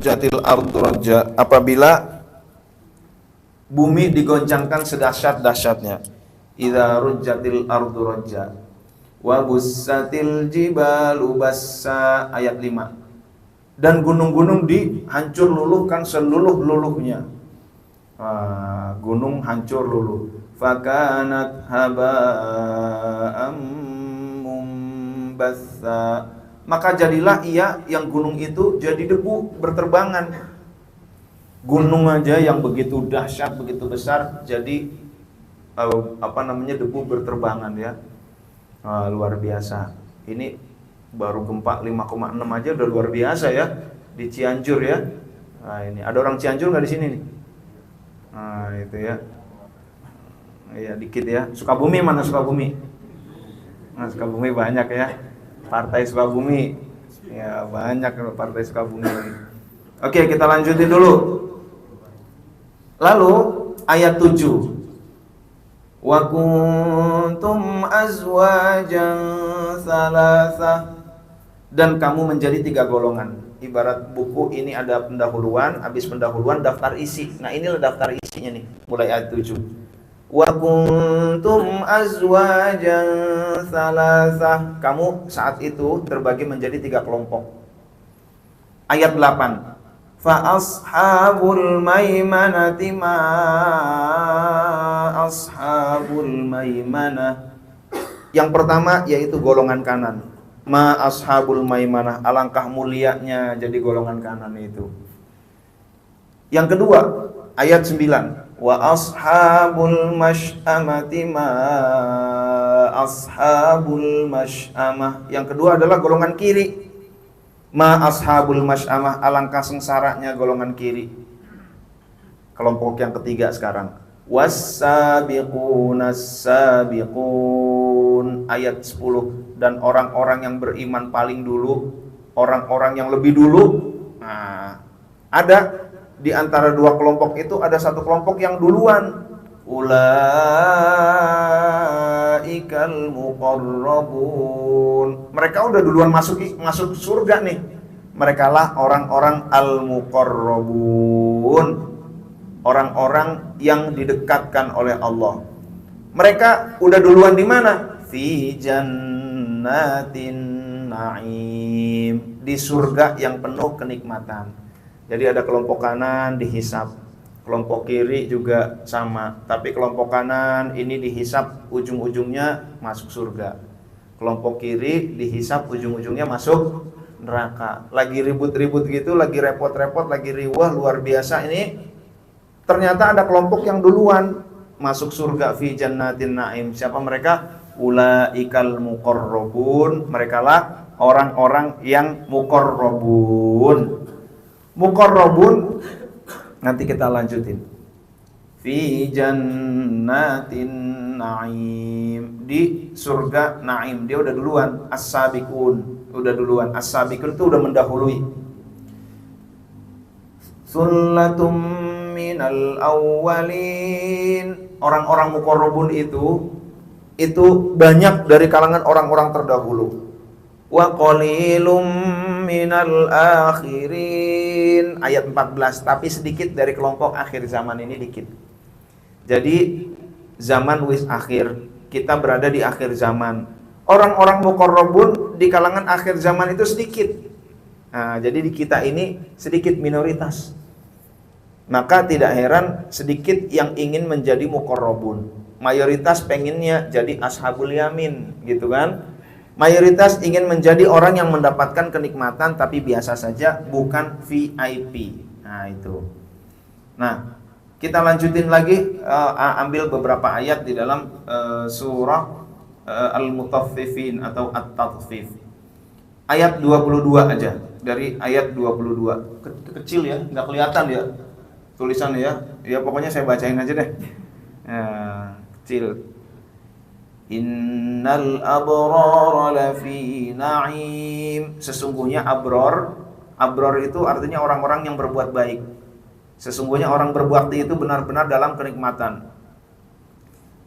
jatil ardu raja, apabila bumi digoncangkan sedahsyat-dahsyatnya. Idza rujjatil ardu rajja wa bussatil jibalu bassa, ayat 5. Dan gunung-gunung dihancur luluhkan seluruh-luluhnya. Gunung hancur luluh. Fakanat haba'am mumbatsa, maka jadilah ia yang gunung itu jadi debu berterbangan. Gunung aja yang begitu dahsyat, begitu besar, jadi debu berterbangan ya. Luar biasa. Ini baru gempa 5,6 aja udah luar biasa ya di Cianjur ya. Nah, ini ada orang Cianjur nggak di sini nih? Nah, itu ya. Iya dikit ya. Sukabumi mana Sukabumi? Nah, Sukabumi banyak ya. Partai Sukabumi. Ya banyak partai Sukabumi. Oke, kita lanjutin dulu. Lalu ayat 7. Wa kuntum azwajan salasah, dan kamu menjadi 3 golongan. Ibarat buku ini ada pendahuluan, habis pendahuluan daftar isi. Nah, inilah daftar isinya nih, mulai ayat 7. Wa kuntum azwajan salasah, kamu saat itu terbagi menjadi 3 kelompok. Ayat 8. Fa ashabul maimanati ma ashabul maimanah. Yang pertama yaitu golongan kanan. Ma ashabul maimanah, alangkah mulianya jadi golongan kanan itu. Yang kedua, ayat 9. Wa ashabul masy'amati ma ashabul masy'amah. Yang kedua adalah golongan kiri. Ma ashabul masy'amah, alangkah sengsaranya golongan kiri. Kelompok yang ketiga sekarang. Was-sabiqunas sabiqun, ayat 10. Dan orang-orang yang beriman paling dulu, orang-orang yang lebih dulu. Nah, ada di antara 2 kelompok itu ada 1 kelompok yang duluan. Ulaikal muqarrabun, mereka udah duluan masuk surga nih. Mereka lah orang-orang al-muqarrabun, orang-orang yang didekatkan oleh Allah. Mereka udah duluan di mana? Fi jannatin na'im, di surga yang penuh kenikmatan. Jadi ada kelompok kanan dihisap, kelompok kiri juga sama. Tapi kelompok kanan ini dihisap, ujung-ujungnya masuk surga. Kelompok kiri dihisap, ujung-ujungnya masuk neraka. Lagi ribut-ribut gitu, lagi repot-repot, lagi riwah luar biasa ini. Ternyata ada kelompok yang duluan masuk surga, fi jannatin na'im. Siapa mereka? Ulaikal muqarrabun, mereka lah orang-orang yang muqarrabun. Muqarrabun nanti kita lanjutin. Fi jannatin na'im, di surga na'im. Dia udah duluan. As-sabiqun, udah duluan. As-sabiqun itu udah mendahului. Sullatum minal awwalin, orang-orang muqarrabun itu banyak dari kalangan orang-orang terdahulu. Wa qalilum minal akhirin, ayat 14. Tapi sedikit dari kelompok akhir zaman ini, dikit. Jadi zaman wis akhir, kita berada di akhir zaman. Orang-orang muqarrabun di kalangan akhir zaman itu sedikit. Nah, jadi di kita ini sedikit, minoritas. Maka tidak heran sedikit yang ingin menjadi muqarrabun. Mayoritas pengennya jadi ashabul yamin, gitu kan? Mayoritas ingin menjadi orang yang mendapatkan kenikmatan tapi biasa saja, bukan VIP. Nah, itu. Nah, kita lanjutin lagi, ambil beberapa ayat di dalam surah Al-Mutaffifin atau At-Tatfif. Ayat 22 aja, dari ayat 22. Kecil ya, nggak kelihatan ya tulisan ya. Ya pokoknya saya bacain aja deh. Kecil. Innal abrara lafi na'im, sesungguhnya abror itu artinya orang-orang yang berbuat baik. Sesungguhnya orang berbakti itu benar-benar dalam kenikmatan.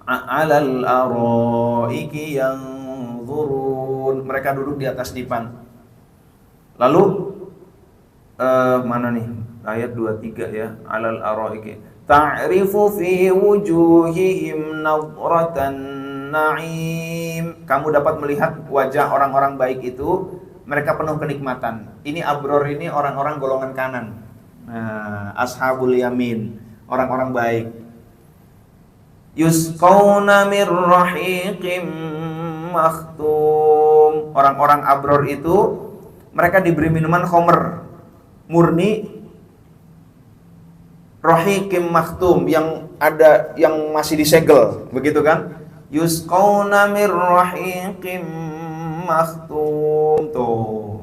A'alal araiki yanzurun, mereka duduk di atas dipan. Lalu Mana nih? Ayat 23 ya. Alal araiki. Ta'rifu fi wujuhihim nadratan na'im. Kamu dapat melihat wajah orang-orang baik itu, mereka penuh kenikmatan. Ini abror, ini orang-orang golongan kanan. Nah, ashabul yamin, orang-orang baik. Yusqawna mir rahiqim makhtum. Orang-orang abror itu mereka diberi minuman khamr murni rahiqim makhtum, yang ada yang masih disegel, begitu kan? Yusqawna mir rahiqim makhtum. Tuh.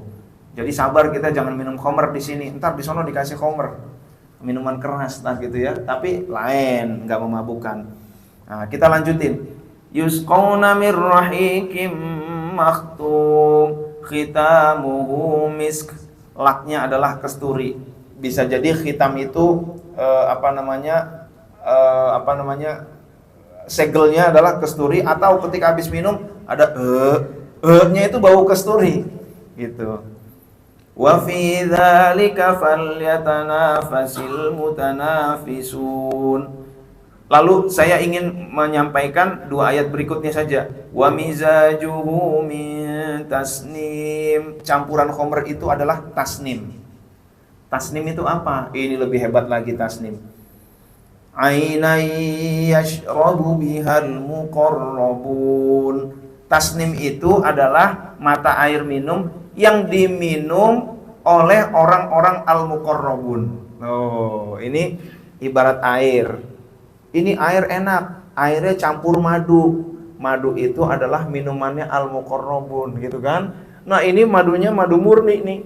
Jadi sabar, kita jangan minum khamr di sini. Entar di sono dikasih khamr, minuman keras gitu ya, tapi lain, enggak memabukkan. Nah, kita lanjutin. Yusqawna mir rahiqim makhtum khitamuhu misk. Laknya adalah kasturi. Bisa jadi khitam itu segelnya adalah kasturi, atau ketika habis minum ada nya itu bau kasturi gitu. Wa fi dzalika falyatanafasil mutanafisun. Lalu saya ingin menyampaikan dua ayat berikutnya saja. Wa mizajuhu min tasnim. Campuran khamr itu adalah tasnim. Tasnim itu apa? Ini lebih hebat lagi tasnim. Ainai yashrabu bihal muqarrabun. Tasnim itu adalah mata air minum yang diminum oleh orang-orang al-muqarrabun. Oh, ini ibarat air. Ini air enak, airnya campur madu. Madu itu adalah minumannya al-muqarrabun, gitu kan? Nah, ini madunya madu murni nih.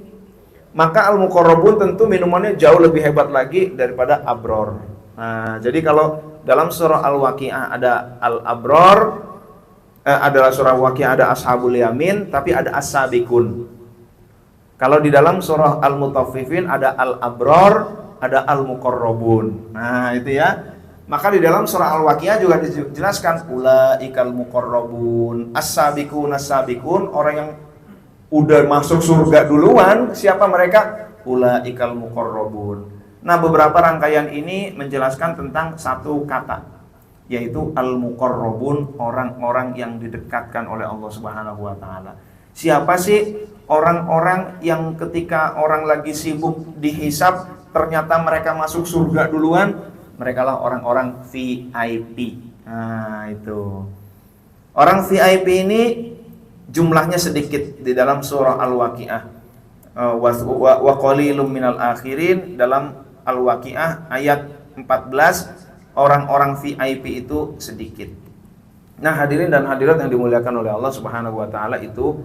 Maka al-muqarrabun tentu minumannya jauh lebih hebat lagi daripada abror. Nah, jadi kalau dalam surah Al-Waqi'ah ada al-abror, adalah surah Waqi'ah ada ashabul yamin, tapi ada as-sabiqun. Kalau di dalam surah Al-Mutaffifin ada al-abror, ada al-muqarrabun. Nah, itu ya. Maka di dalam surah Al-Waqi'ah juga dijelaskan ulaikal muqarrabun, as-sabiqun as-sabiqun, orang yang udah masuk surga duluan. Siapa mereka? Ulaikal muqarrabun. Nah, beberapa rangkaian ini menjelaskan tentang satu kata, yaitu al-muqarrabun, orang-orang yang didekatkan oleh Allah Subhanahu wa taala. Siapa sih orang-orang yang ketika orang lagi sibuk dihisab ternyata mereka masuk surga duluan? Mereka lah orang-orang VIP. Nah, itu. Orang VIP ini jumlahnya sedikit di dalam surah Al-Waqi'ah. Wa qalilum minal akhirin, dalam Al-Waqi'ah ayat 14, orang-orang VIP itu sedikit. Nah, hadirin dan hadirat yang dimuliakan oleh Allah Subhanahu wa taala itu,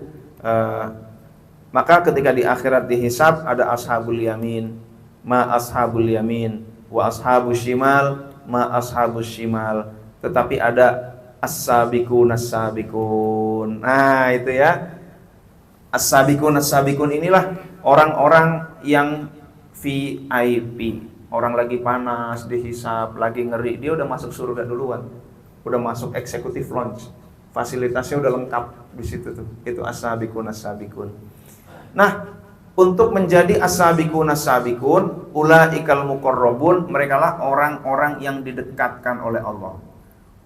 maka ketika di akhirat dihisab ada ashabul yamin, ma ashabul yamin, wa ashabus shimal, ma ashabus shimal. Tetapi ada as-sabiqun as-sabiqun. Nah, itu ya. As-sabiqun as-sabiqun inilah orang-orang yang VIP. Orang lagi panas, dihisab, lagi ngeri, dia udah masuk surga duluan. Udah masuk executive lounge. Fasilitasnya udah lengkap di situ tuh. Itu as-sabiqun as-sabiqun. Nah, untuk menjadi as-sabiqun as-sabiqun, ulaikal muqarrabun, merekalah orang-orang yang didekatkan oleh Allah.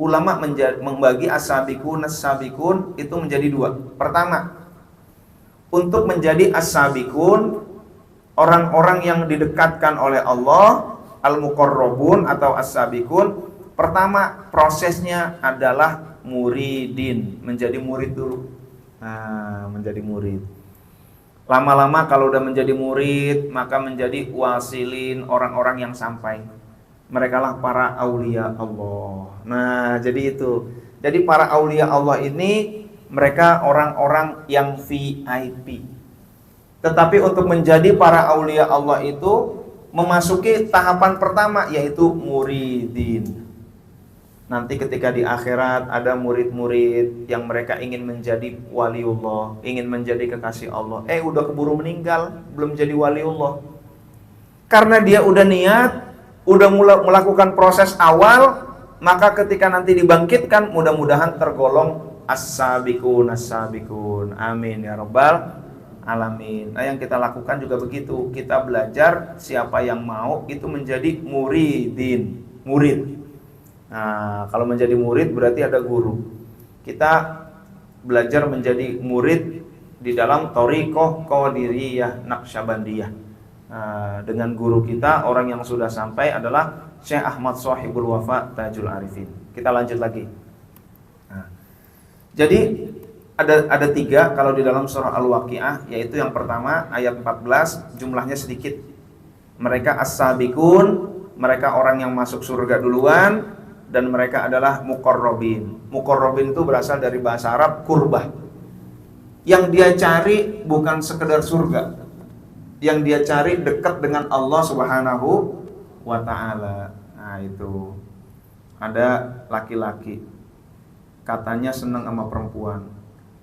Ulama membagi as-sabiqun as-sabiqun itu menjadi dua. Pertama, untuk menjadi as-sabiqun, orang-orang yang didekatkan oleh Allah, al-muqarrabun atau as-sabiqun, pertama prosesnya adalah muridin, menjadi murid dulu. Nah, menjadi murid. Lama-lama kalau udah menjadi murid, maka menjadi wasilin, orang-orang yang sampai. Mereka lah para aulia Allah. Nah, jadi itu. Jadi para aulia Allah ini, mereka orang-orang yang VIP. Tetapi untuk menjadi para aulia Allah itu, memasuki tahapan pertama, yaitu muridin. Nanti ketika di akhirat ada murid-murid yang mereka ingin menjadi waliullah, ingin menjadi kekasih Allah. Udah keburu meninggal, belum jadi waliullah. Karena dia udah niat, udah melakukan proses awal, maka ketika nanti dibangkitkan, mudah-mudahan tergolong as-sabiqun as-sabiqun. Amin ya rabbal alamin. Nah, yang kita lakukan juga begitu. Kita belajar, siapa yang mau itu menjadi murid. Nah, kalau menjadi murid berarti ada guru. Kita belajar menjadi murid di dalam Thariqah Qadiriyah Naqsyabandiyah. Dengan guru kita, orang yang sudah sampai adalah Syekh Ahmad Shahibul Wafa Tajul Arifin. Kita lanjut lagi. Jadi ada 3 kalau di dalam surah Al-Waqiah, yaitu yang pertama ayat 14, jumlahnya sedikit. Mereka as-sabiqun, mereka orang yang masuk surga duluan, dan mereka adalah muqarrabin. Muqarrabin itu berasal dari bahasa Arab qurbah. Yang dia cari bukan sekedar surga, yang dia cari dekat dengan Allah Subhanahu wa ta'ala. Nah, itu ada laki-laki katanya senang sama perempuan,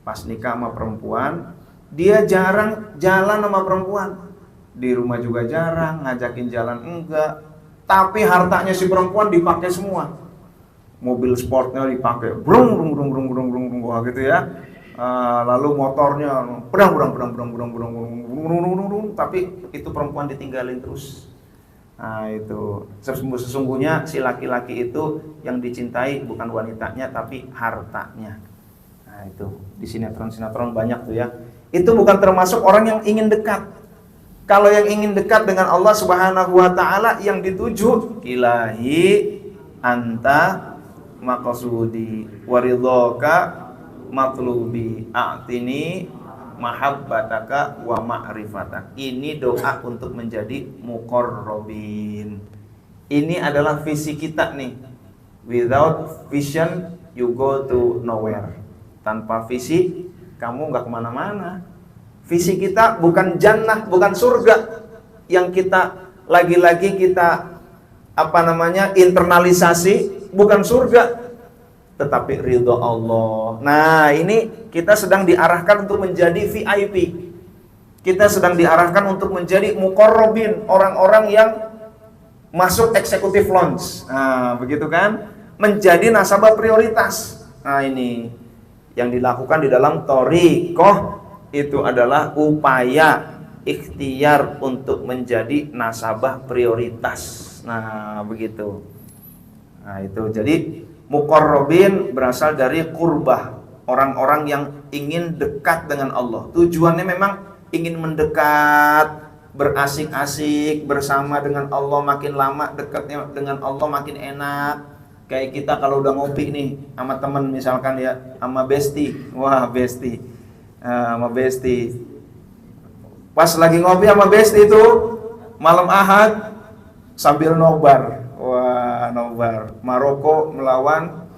pas nikah sama perempuan dia jarang jalan sama perempuan, di rumah juga jarang, ngajakin jalan enggak, tapi hartanya si perempuan dipakai semua, mobil sportnya dipakai, brung gitu ya. Lalu motornya tapi itu perempuan ditinggalin terus. Nah, itu sesungguhnya si laki-laki itu yang dicintai bukan wanitanya tapi hartanya. Nah, itu di sinetron banyak tuh ya. Itu bukan termasuk orang yang ingin dekat. Kalau yang ingin dekat dengan Allah Subhanahu wa ta'ala, yang dituju ilahi anta maqsudi waridhaka matlubi a'tini mahabbataka wa ma'rifatak. Ini doa untuk menjadi muqarrabin. Ini adalah visi kita nih. Without vision you go to nowhere. Tanpa visi kamu nggak kemana-mana. Visi kita bukan jannah, bukan surga. Yang kita lagi-lagi kita internalisasi, bukan surga, tetapi ridho Allah. Nah, ini kita sedang diarahkan untuk menjadi VIP. Kita sedang diarahkan untuk menjadi muqarrabin, orang-orang yang masuk eksekutif lounge. Nah, begitu kan? Menjadi nasabah prioritas. Nah, ini yang dilakukan di dalam thariqah itu adalah upaya ikhtiar untuk menjadi nasabah prioritas. Nah, begitu. Nah, itu jadi muqarrabin berasal dari qurbah, orang-orang yang ingin dekat dengan Allah. Tujuannya memang ingin mendekat, berasik-asik bersama dengan Allah, makin lama dekatnya dengan Allah makin enak. Kayak kita kalau udah ngopi nih sama temen misalkan ya, sama bestie. Wah, bestie. Sama bestie. Pas lagi ngopi sama bestie itu malam Ahad sambil nobar. Wah, nobar. Maroko melawan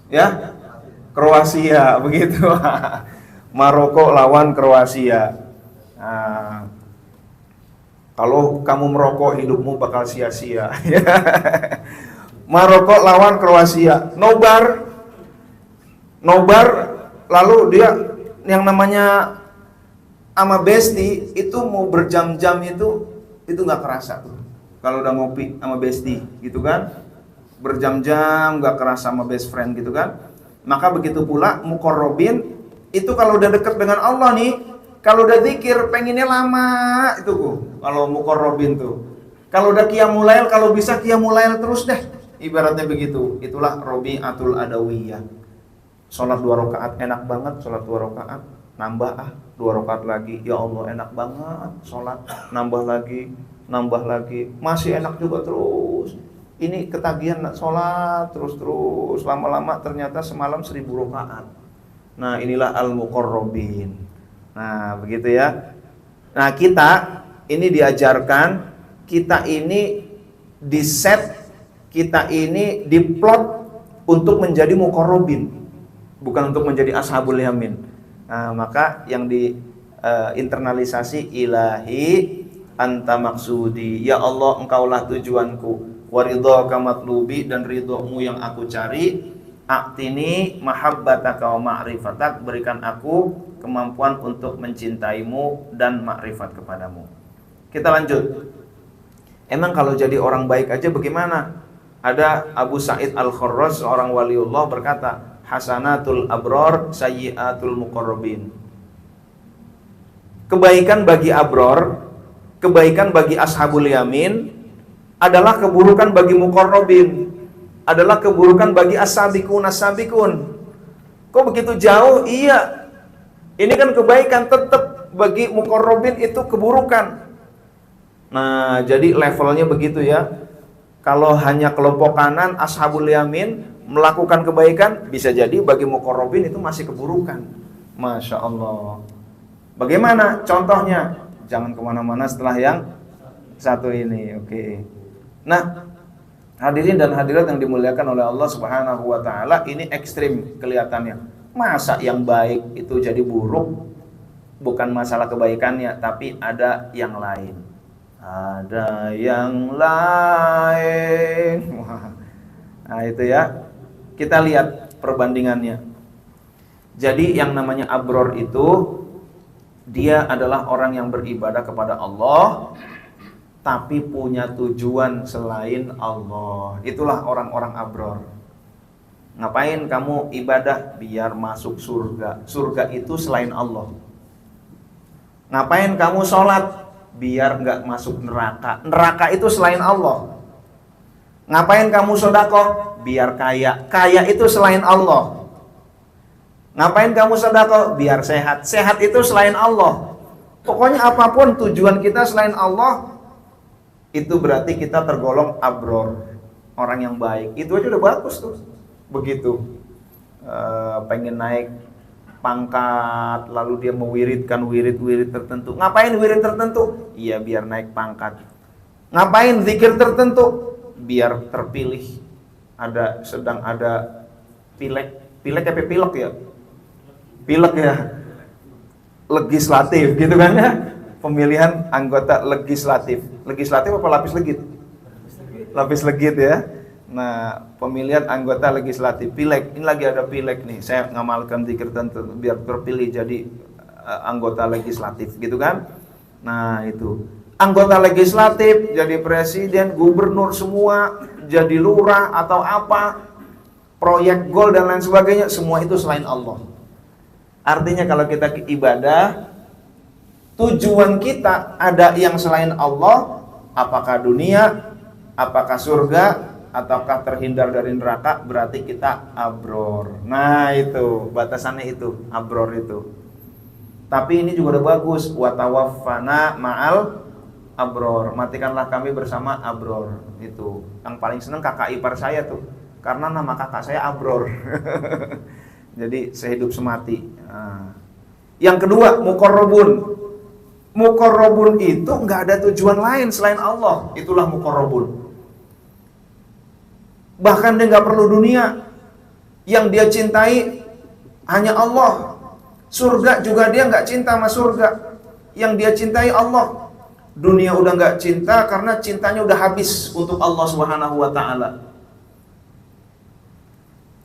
ya Kroasia, begitu. Maroko lawan Kroasia. Nah, kalau kamu merokok hidupmu bakal sia-sia. Maroko lawan Kroasia, nobar, lalu dia yang namanya sama besti itu mau berjam-jam itu nggak kerasa tuh. Kalau udah ngopi sama bestie gitu kan, berjam-jam gak kerasa sama best friend gitu kan. Maka begitu pula muqarrabin itu kalau udah dekat dengan Allah nih, kalau udah zikir pengennya lama itu kok. Kalau muqarrabin tuh, kalau udah qiyamul lail, kalau bisa qiyamul lail terus deh, ibaratnya begitu. Itulah Rabi'atul Adawiyah. Sholat 2 rakaat enak banget, sholat 2 rakaat nambah 2 rakaat lagi, ya Allah enak banget sholat, nambah lagi, masih enak juga terus. Ini ketagihan sholat terus lama-lama ternyata semalam 1000 rakaat. Nah, inilah al-muqarrabin. Nah, begitu ya. Nah, kita ini diajarkan, kita ini diset, kita ini diplot untuk menjadi muqarrabin, bukan untuk menjadi ashabul yamin. Nah, maka yang internalisasi ilahi anta maksudi, ya Allah engkaulah tujuanku, waridhaka matlubi, dan ridhomu yang aku cari, a'tini mahabbataka wa ma'rifatak, berikan aku kemampuan untuk mencintaimu dan makrifat kepadamu. Kita lanjut. Emang kalau jadi orang baik aja bagaimana? Ada Abu Sa'id Al-Kharraz, seorang waliullah, berkata, hasanatul abrar sayyiatul muqarrabin. Kebaikan bagi abror, kebaikan bagi ashabul yamin adalah keburukan bagi muqarrabin, adalah keburukan bagi as-sabiqun as-sabiqun. Kok begitu jauh? Iya. Ini kan kebaikan, tetap bagi muqarrabin itu keburukan. Nah, jadi levelnya begitu ya. Kalau hanya kelompok kanan ashabul yamin melakukan kebaikan, bisa jadi bagi muqarrabin itu masih keburukan. Masya Allah. Bagaimana contohnya? Jangan kemana-mana setelah yang satu ini. Oke. Nah, hadirin dan hadirat yang dimuliakan oleh Allah Subhanahu wa taala, ini ekstrim kelihatannya. Masa yang baik itu jadi buruk? Bukan masalah kebaikannya, tapi ada yang lain. Ada yang lain. Wah. Nah, itu ya. Kita lihat perbandingannya. Jadi yang namanya abror itu dia adalah orang yang beribadah kepada Allah tapi punya tujuan selain Allah. Itulah orang-orang abror. Ngapain kamu ibadah? Biar masuk surga. Surga itu selain Allah. Ngapain kamu sholat? Biar nggak masuk neraka. Neraka itu selain Allah. Ngapain kamu sedekah? Biar kaya. Kaya itu selain Allah. Ngapain kamu sedekah? Biar sehat. Sehat itu selain Allah. Pokoknya apapun tujuan kita selain Allah, itu berarti kita tergolong abror, orang yang baik. Itu aja udah bagus tuh. Begitu pengen naik pangkat, lalu dia mewiridkan wirid-wirid tertentu. Ngapain wirid tertentu? Iya, biar naik pangkat. Ngapain zikir tertentu? Biar terpilih. Sedang ada pilek apa pilek ya? Pilek ya, legislatif gitu kan ya, pemilihan anggota legislatif. Legislatif apa lapis legit? Lapis legit ya. Nah, pemilihan anggota legislatif, pilek. Ini lagi ada pilek nih, saya ngamalkan zikir tertentu biar terpilih jadi anggota legislatif gitu kan. Nah, itu anggota legislatif, jadi presiden, gubernur semua, jadi lurah atau apa, proyek gol dan lain sebagainya, semua itu selain Allah. Artinya kalau kita ibadah, tujuan kita ada yang selain Allah, apakah dunia, apakah surga, ataukah terhindar dari neraka, berarti kita abror. Nah itu, batasannya itu, abror itu. Tapi ini juga udah bagus, watawaffana ma'al abror. Matikanlah kami bersama abror. Itu, yang paling seneng kakak ipar saya tuh, karena nama kakak saya abror. Jadi sehidup semati. Nah. Yang kedua, muqarrabun. Muqarrabun itu nggak ada tujuan lain selain Allah. Itulah muqarrabun. Bahkan dia nggak perlu dunia. Yang dia cintai hanya Allah. Surga juga dia nggak cinta sama surga. Yang dia cintai Allah. Dunia udah nggak cinta karena cintanya udah habis untuk Allah Subhanahu wa taala.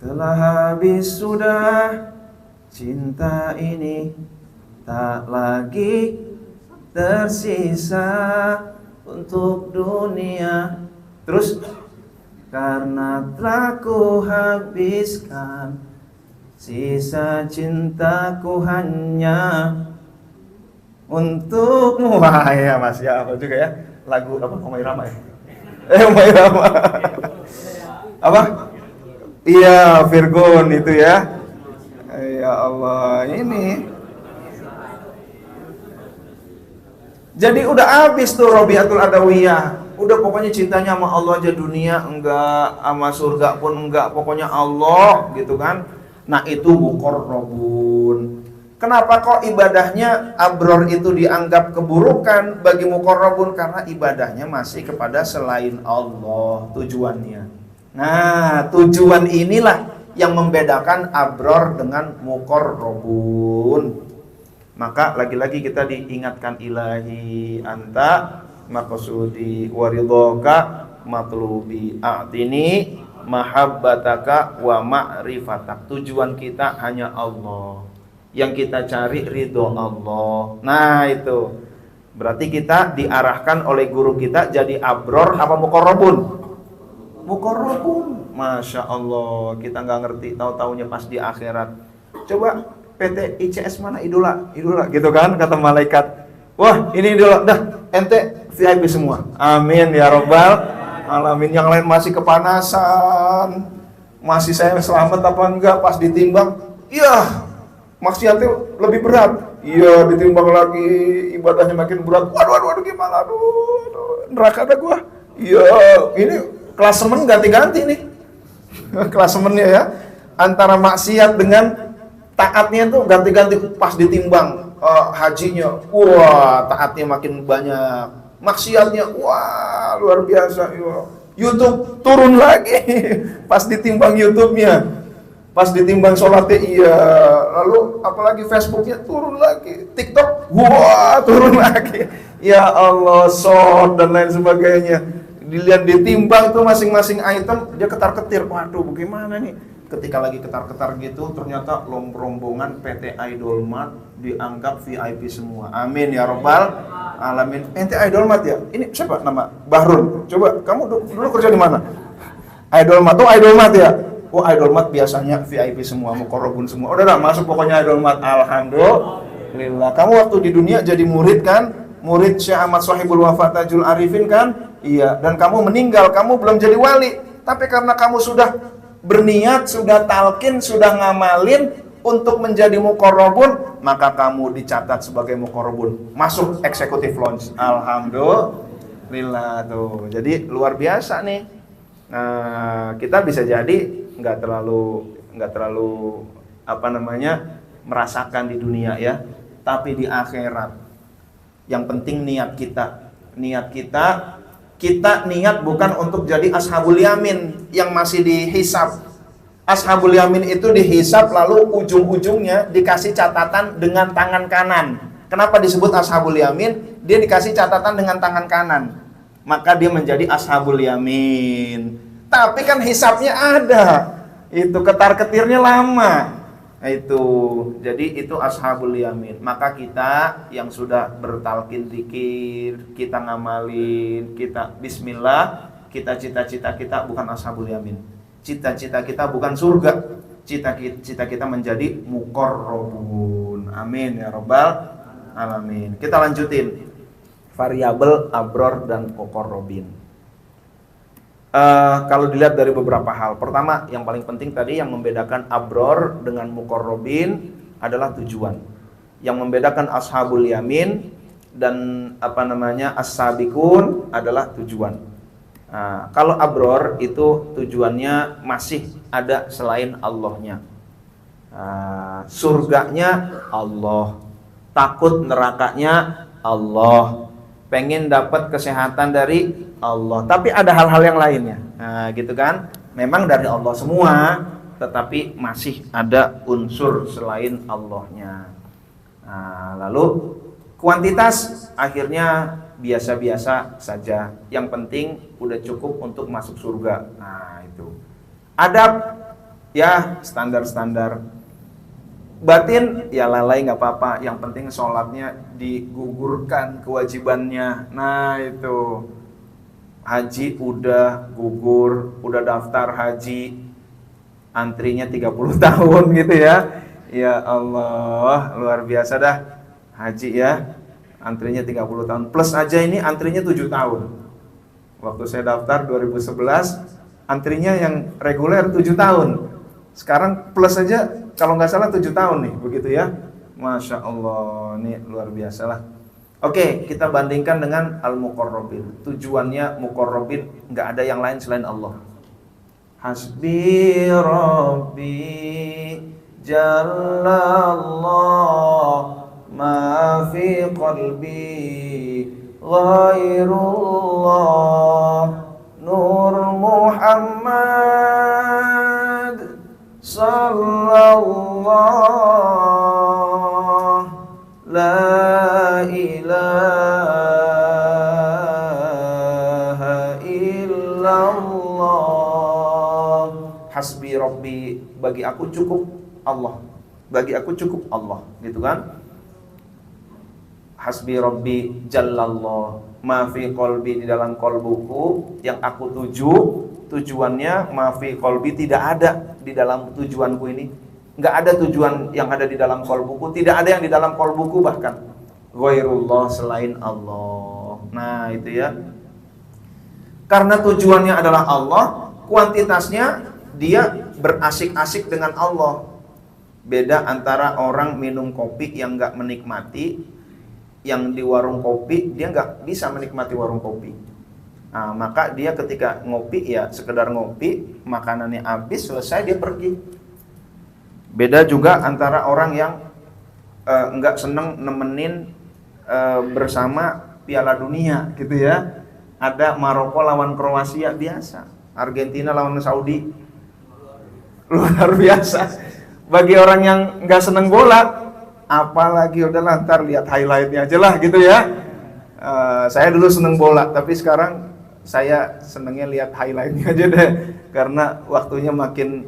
Telah habis sudah cinta ini, tak lagi tersisa untuk dunia. Terus, karena telah ku habiskan sisa cintaku hanya untukmu. Wah ya mas, ya apa juga ya, lagu apa, Omai Rama ya? Omai Rama. Apa? Iya, Virgon itu ya. Ya Allah, ini. Jadi udah habis tuh Robiatul Adawiyah. Udah pokoknya cintanya sama Allah aja, dunia enggak, sama surga pun enggak, pokoknya Allah gitu kan. Nah, itu muqarrabun. Kenapa kok ibadahnya abror itu dianggap keburukan bagi muqarrabun? Karena ibadahnya masih kepada selain Allah tujuannya. Nah, tujuan inilah yang membedakan abror dengan muqarrabun. Maka lagi-lagi kita diingatkan, ilahi anta maqsudi waridhoka matlubi a'tini mahabbataka wa ma'rifatak. Tujuan kita hanya Allah. Yang kita cari ridho Allah. Nah, itu. Berarti kita diarahkan oleh guru kita jadi abror apa muqarrabun? Muqarrabun. Masya Allah, kita nggak ngerti, tahu-taunya pas di akhirat. Coba PT ICS mana idola gitu kan, kata malaikat. Wah, ini idola, dah ente VIP semua. Amin ya robbal alamin. Yang lain masih kepanasan, masih saya selamat apa enggak, pas ditimbang, iya maksiatnya lebih berat. Iya, ditimbang lagi, ibadahnya makin berat. Waduh, gimana? Aduh, neraka ada gua. Iya, ini klasemen ganti-ganti nih. Klasemennya ya. Antara maksiat dengan taatnya tuh ganti-ganti pas ditimbang. Hajinya, wah, taatnya makin banyak. Maksiatnya, wah, luar biasa. YouTube turun lagi. Pas ditimbang YouTube-nya. Pas ditimbang sholatnya, iya. Lalu apalagi Facebooknya turun lagi, TikTok, wah, turun lagi. Ya Allah, short dan lain sebagainya. Dilihat ditimbang tuh masing-masing item, dia ketar-ketir. Waduh, bagaimana nih? Ketika lagi ketar-ketar gitu, ternyata rombongan PT Idolmart dianggap VIP semua. Amin ya robbal alamin. Ente Idolmart ya? Ini siapa nama? Bahrun. Coba kamu dulu kerja di mana? Idolmart. Oh, Idolmart ya? Oh, Idolmart biasanya VIP semua, muqarrabun semua. Udah masuk pokoknya Idolmart. Alhamdulillah. Kamu waktu di dunia jadi murid kan? Murid Syekh Ahmad Shahibul Wafa Tajul Arifin kan? Iya. Dan kamu meninggal, kamu belum jadi wali. Tapi karena kamu sudah berniat, sudah talqin, sudah ngamalin untuk menjadi muqarrabun, maka kamu dicatat sebagai muqarrabun. Masuk executive lounge. Alhamdulillah tuh. Jadi luar biasa nih. Nah, kita bisa jadi nggak terlalu merasakan di dunia ya, tapi di akhirat yang penting niat kita niat bukan untuk jadi ashabul yamin yang masih dihisab. Ashabul yamin itu dihisab lalu ujung-ujungnya dikasih catatan dengan tangan kanan. Kenapa disebut ashabul yamin? Dia dikasih catatan dengan tangan kanan, maka dia menjadi ashabul yamin. Tapi kan hisabnya ada, itu ketar-ketirnya lama. Itu, jadi itu ashabul yamin. Maka kita yang sudah bertalqin zikir, kita ngamalin, kita bismillah, kita cita-cita kita bukan ashabul yamin. Cita-cita kita bukan surga. Cita-cita kita menjadi muqarrabun. Amin ya rabbal alamin. Kita lanjutin. Variabel abror dan muqarrabin. Kalau dilihat dari beberapa hal, pertama yang paling penting tadi yang membedakan abror dengan muqarrabin adalah tujuan. Yang membedakan ashabul yamin dan as-sabiqun adalah tujuan. Kalau abror itu tujuannya masih ada selain Allahnya. Surganya Allah, takut nerakanya Allah, pengen dapat kesehatan dari Allah, tapi ada hal-hal yang lainnya. Nah, gitu kan? Memang dari Allah semua, tetapi masih ada unsur selain Allahnya. Nah, lalu kuantitas akhirnya biasa-biasa saja. Yang penting udah cukup untuk masuk surga. Nah, itu. Adab ya standar-standar. Batin ya lalai nggak apa-apa. Yang penting sholatnya digugurkan kewajibannya. Nah, itu. Haji udah gugur, udah daftar haji, antrinya 30 tahun gitu ya. Ya Allah, luar biasa dah. Haji ya, antrinya 30 tahun. Plus aja ini antrinya 7 tahun. Waktu saya daftar 2011, antrinya yang reguler 7 tahun. Sekarang plus aja kalau nggak salah 7 tahun nih, begitu ya. Masya Allah, ini luar biasa lah. Oke, kita bandingkan dengan al-muqarrabin. Tujuannya muqarrabin nggak ada yang lain selain Allah. Hasbi Rabbi Jallallah ma fi qalbi ghairullah Nur Muhammad sallallahu la ilaha illallah. Hasbi Rabbi, bagi aku cukup Allah. Bagi aku cukup Allah, gitu kan? Hasbi Rabbi Jallallah ma fi qalbi, di dalam qalbuku yang aku tuju, tujuannya ma fi qalbi tidak ada di dalam tujuanku ini. nggak ada tujuan yang ada di dalam qalbuku, tidak ada yang di dalam qalbuku bahkan ghairullah, selain Allah. Nah itu ya, karena tujuannya adalah Allah, kuantitasnya dia berasik-asik dengan Allah. Beda antara orang minum kopi yang nggak menikmati, yang di warung kopi dia nggak bisa menikmati warung kopi. Nah, maka dia ketika ngopi ya sekedar ngopi, makanannya habis, selesai dia pergi. Beda juga antara orang yang nggak seneng nemenin bersama Piala Dunia gitu ya. Ada Maroko lawan Kroasia biasa, Argentina lawan Saudi luar biasa. Bagi orang yang nggak seneng bola, apalagi udahlah ntar lihat highlightnya aja lah gitu ya. Saya dulu seneng bola, tapi sekarang saya senengnya lihat highlightnya aja deh, karena waktunya makin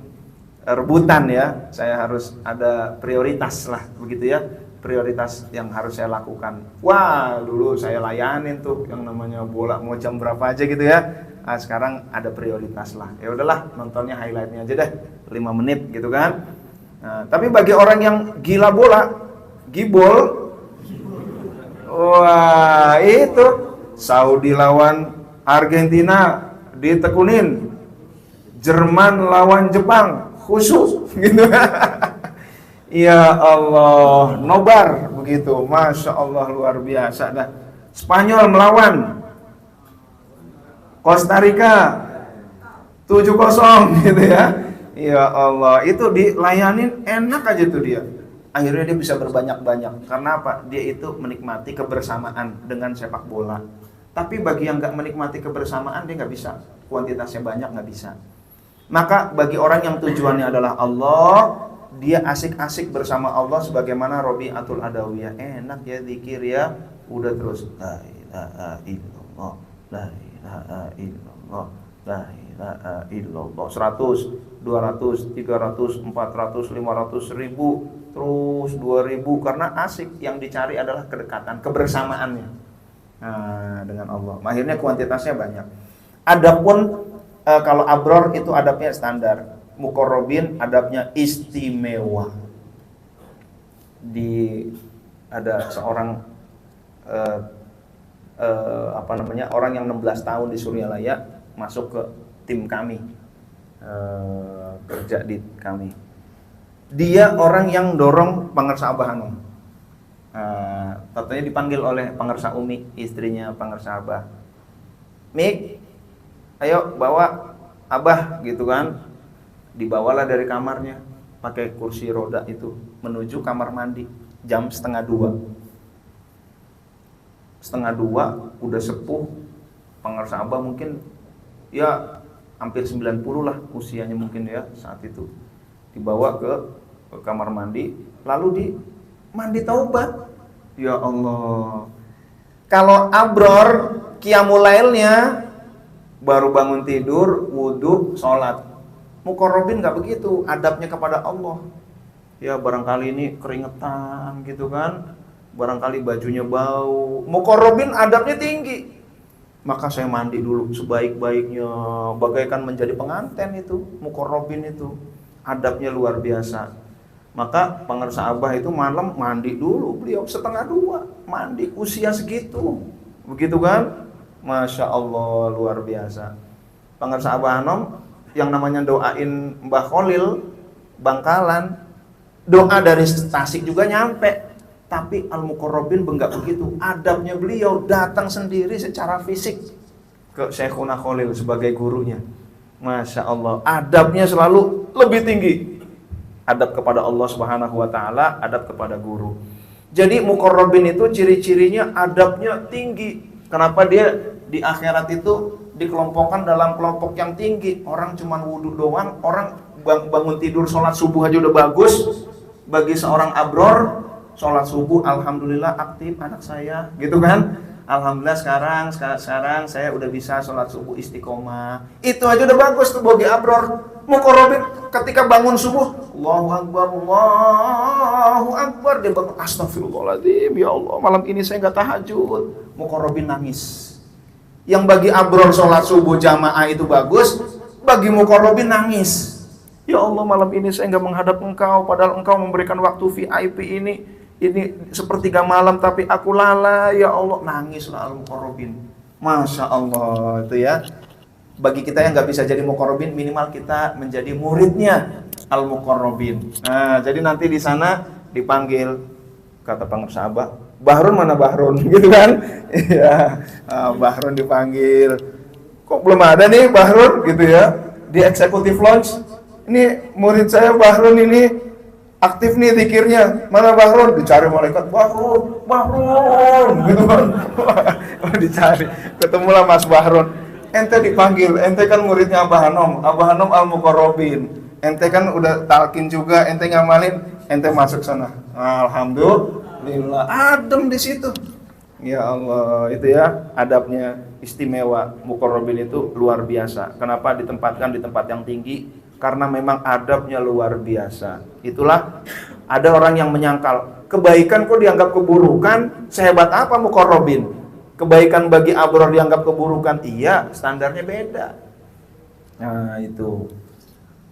rebutan ya. Saya harus ada prioritas lah begitu ya, prioritas yang harus saya lakukan. Wah dulu saya layanin tuh yang namanya bola mau jam berapa aja gitu ya. Nah, sekarang ada prioritas lah. Ya udahlah nontonnya highlightnya aja deh, 5 menit gitu kan. Nah, tapi bagi orang yang gila bola, gibol, wah itu Saudi lawan Argentina ditekunin, Jerman lawan Jepang khusus gitu. Ya Allah, nobar begitu, masya Allah luar biasa dah. Spanyol melawan Costa Rica 7-0 gitu ya. Ya Allah, itu dilayanin enak aja tuh dia. Akhirnya dia bisa berbanyak-banyak. Karena apa? Dia itu menikmati kebersamaan dengan sepak bola. Tapi bagi yang nggak menikmati kebersamaan, dia nggak bisa. Kuantitasnya banyak nggak bisa. Maka bagi orang yang tujuannya adalah Allah, dia asik-asik bersama Allah sebagaimana Rabi'atul Adawiyah. Enak ya zikir ya. Udah terus la ilaha illallah, la ilaha illallah, la ilaha illallah. 100, 200, 300, 400, 500, 1000, terus 2000, karena asik. Yang dicari adalah kedekatan, kebersamaannya dengan Allah. Akhirnya kuantitasnya banyak. Adapun kalau abror itu adabnya standar, muqarrabin adabnya istimewa. Ada seorang orang yang 16 tahun di Suryalaya masuk ke tim kami, kerja di kami. Dia orang yang dorong Pangersa Abah Hanum. Katanya dipanggil oleh Pangersa Umi, istrinya Pangersa Abah. Mik, ayo bawa Abah gitu kan. Dibawalah dari kamarnya pakai kursi roda itu menuju kamar mandi jam 1:30. Udah sepuh, Pangersa Abah mungkin ya hampir 90 lah usianya mungkin ya saat itu. Dibawa ke kamar mandi, lalu di mandi taubat. Ya Allah. Kalau abror qiyamul lailnya baru bangun tidur, wudu, sholat. Muqarrabin nggak begitu, adabnya kepada Allah. Ya barangkali ini keringetan gitu kan, barangkali bajunya bau. Muqarrabin adabnya tinggi. Maka saya mandi dulu sebaik-baiknya, bagaikan menjadi pengantin itu. Muqarrabin itu adabnya luar biasa. Maka Pangersa Abah itu malam mandi dulu, beliau 1:30 mandi, usia segitu, begitu kan? Masya Allah luar biasa. Pangersa Abah Hanum yang namanya doain Mbah Kholil Bangkalan, doa dari Tasik juga nyampe. Tapi Al-Muqarrabin enggak begitu. Adabnya beliau datang sendiri secara fisik ke Syekhuna Kholil sebagai gurunya. Masya Allah, adabnya selalu lebih tinggi. Adab kepada Allah Subhanahu wa taala, adab kepada guru. Jadi Muqarrabin itu ciri-cirinya adabnya tinggi. Kenapa dia di akhirat itu dikelompokkan dalam kelompok yang tinggi? Orang cuma wudhu doang, orang bangun tidur sholat subuh aja udah bagus. Bagi seorang abror, sholat subuh alhamdulillah aktif anak saya, gitu kan? Alhamdulillah sekarang saya udah bisa sholat subuh istiqomah. Itu aja udah bagus tuh bagi abror. Muqarrabin ketika bangun subuh, Allahu Akbar, dia bangun, astagfirullahaladzim, ya Allah malam ini saya gak tahajud. Muqarrabin nangis. Yang bagi abror sholat subuh jamaah itu bagus, bagi Muqarrabin nangis. Ya Allah, malam ini saya nggak menghadap Engkau, padahal Engkau memberikan waktu VIP ini sepertiga malam, tapi aku lalai, ya Allah. Nangislah al-muqarrabin. Masya Allah, itu ya. Bagi kita yang nggak bisa jadi muqarrabin, minimal kita menjadi muridnya al-muqarrabin. Nah, jadi nanti di sana dipanggil, kata pengurus Abah, Bahrun mana Bahrun, gitu kan? Iya, Bahrun dipanggil. Kok belum ada nih Bahrun, gitu ya? Di executive lounge. Ini murid saya Bahrun ini aktif nih zikirnya. Mana Bahrun? Dicari malaikat, Bahrun, gitu kan. Dicari, ketemulah Mas Bahrun. Ente dipanggil, ente kan muridnya Abah Hanom al-muqarrabin. Ente kan udah talkin juga, ente ngamalin, ente masuk sana. Alhamdulillah, adem di situ. Ya Allah, itu ya adabnya istimewa. Muqarrabin itu luar biasa. Kenapa ditempatkan di tempat yang tinggi? Karena memang adabnya luar biasa. Itulah ada orang yang menyangkal, kebaikan kok dianggap keburukan, sehebat apa muqarrabin? Kebaikan bagi abror dianggap keburukan, iya, standarnya beda. Nah itu.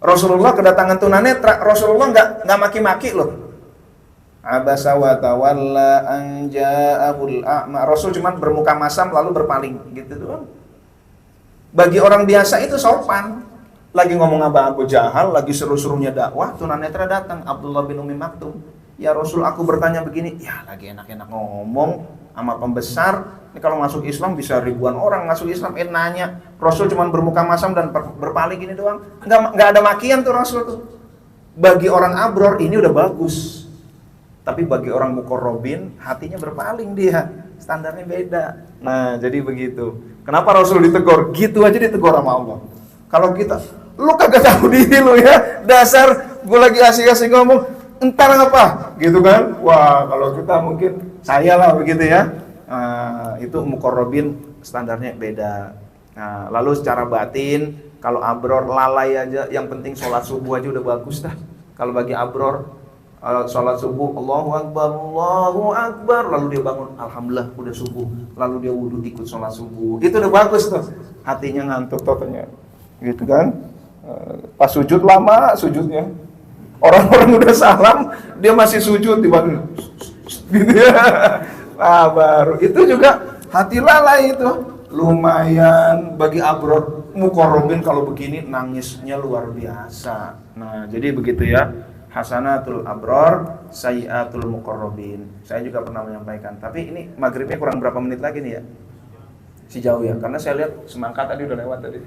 Rasulullah kedatangan tunanetra, Rasulullah nggak maki-maki loh. Abasa wa tawalla an ja'ahul a'ma. Rasul cuma bermuka masam lalu berpaling gitu doang. Bagi orang biasa itu sopan. Lagi ngomong Abu Jahal, lagi seru-serunya dakwah, tunanetra datang, Abdullah bin Umi Maktum. Ya Rasul, aku bertanya begini, ya lagi enak-enak ngomong sama pembesar. Ini kalau masuk Islam bisa ribuan orang masuk Islam, nanya. Rasul cuma bermuka masam dan berpaling gini doang. Nggak ada makian tuh Rasul tuh. Bagi orang abror ini udah bagus. Tapi bagi orang muqarrabin, hatinya berpaling dia. Standarnya beda. Nah, jadi begitu. Kenapa Rasul ditegur? Gitu aja ditegur sama Allah. Kalau kita, lu kagak tahu diri lu ya, dasar gue lagi asik-asik ngomong, entar apa, gitu kan? Wah, kalau kita mungkin saya lah begitu ya. Itu muqarrabin standarnya beda. Nah, lalu secara batin, kalau abror lalai aja, yang penting sholat subuh aja udah bagus dah. Kalau bagi abror, sholat subuh, Allahu Akbar, lalu dia bangun, Alhamdulillah udah subuh, lalu dia wudhu ikut sholat subuh, itu udah bagus tuh. Hatinya ngantuk totalnya. Gitu kan, pas sujud lama sujudnya, orang-orang udah salam dia masih sujud dibangun gitu ya. Baru itu juga hati lalai itu. Lumayan bagi abror muqarrabin kalau begini nangisnya luar biasa. Nah jadi begitu ya, hasanatul abror sayyatul muqarrabin. Saya juga pernah menyampaikan, tapi ini maghribnya kurang berapa menit lagi nih ya? Masih jauh ya, karena saya lihat semangka tadi udah lewat tadi.